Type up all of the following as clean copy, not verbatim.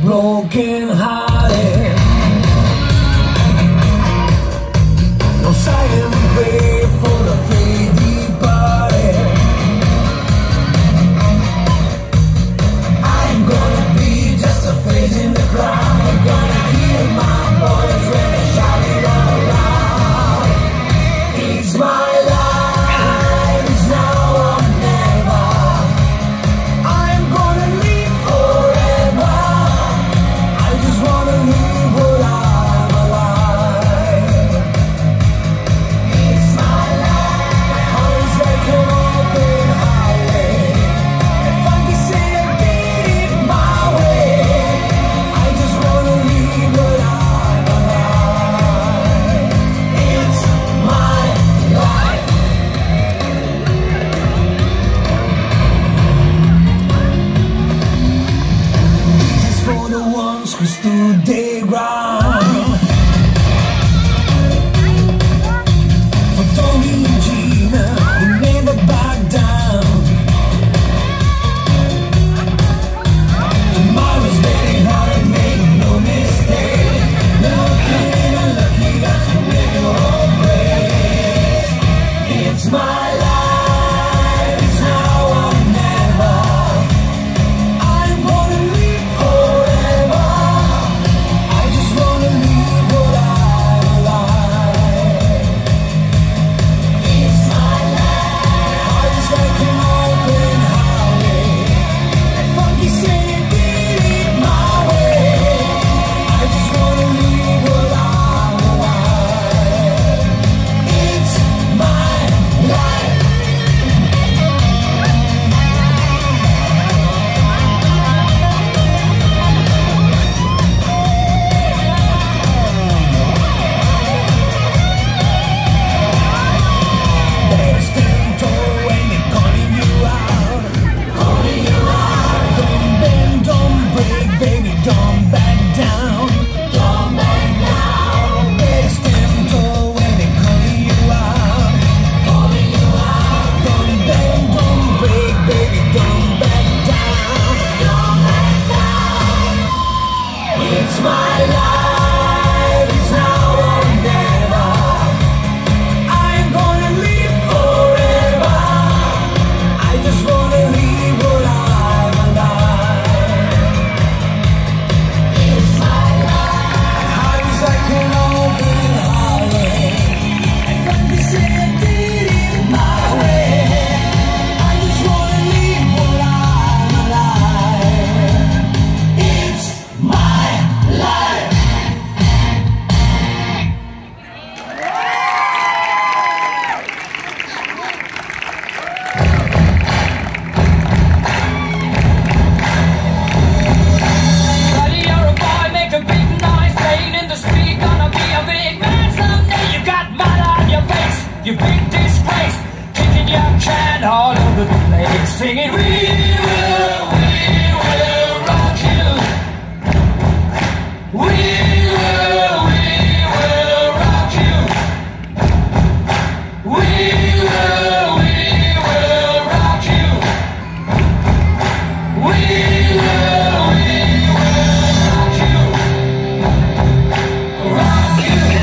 broken hearted. No silent prayer for the faith departed. I'm gonna be just a face in the crowd. I'm gonna hear my voice when I shout it out loud. It's my life, it's now or never. I'm gonna live forever. I just wanna live while I'm alive. It's my life, my heart is like an open highway. If I can say I did it my way, I just wanna live while I'm alive. It's my life. This is for the ones who stood their ground. For Tony and Gina, who never back down. Tomorrow's getting hard, make no mistake. Lucky and lucky, got to make your grace. It's my life, it's now or never. I'm gonna live forever. I just wanna live while I'm alive. It's my life, my heart is like an open highway. If I can say I did it my way, I just wanna live while I'm alive. It's my life. Better stand tall when they're calling you out. Calling you out. Don't bend, don't break, baby, don't back down. Don't back down. Better stand tall when they're calling you out. Calling you out. Don't bend, don't break, baby, don't back down. Don't back down. It's my life, it's now or never. I'm gonna live forever. I just wanna live while I'm alive. It's my life. My heart is like an open highway. If I can say I did it my way, I just wanna live while I'm alive. It's my life. Buddy, you're a boy, make a big noise, playing in the street, gonna be a big man someday. You got mud on your face, you big disgrace, kicking your can all over the place, singing, we will rock you. We will rock you. We will rock you. We will rock you. Rock you.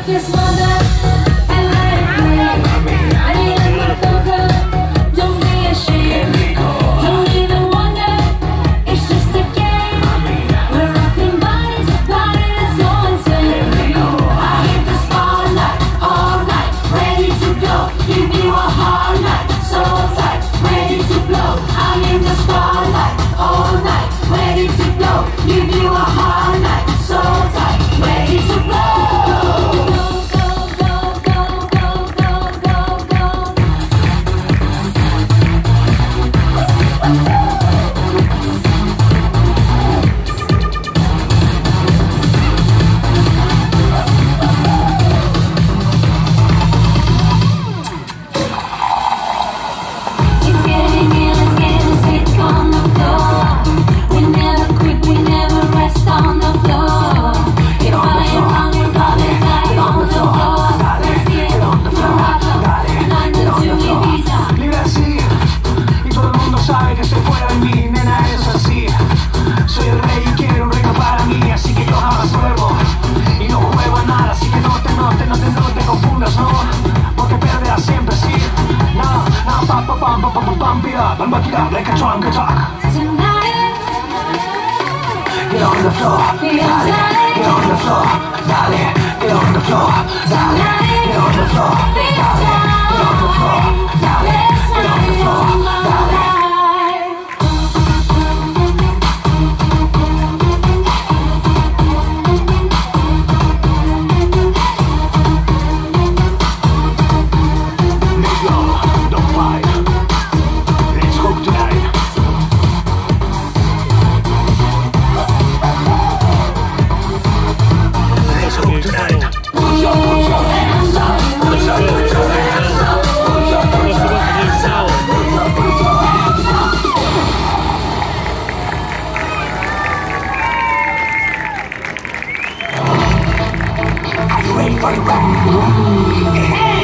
Just wonder and let it play. I need a motherfucker. Don't be ashamed. Don't even wonder. It's just a game. We're rocking bodies, a party that's going insane. I hit the spotlight all night, ready to go. Give you a hard night, so tight, ready to blow. I'm in the spotlight all night, ready to go. Give you a hard night, so tight, ready to blow. Back it up like a drunk attack. Tonight, get on the floor, dale, get on the floor, dale, get on the floor, dale, get on the floor, dale, get on the floor, dale, get on the floor, dale. Ready for the rap?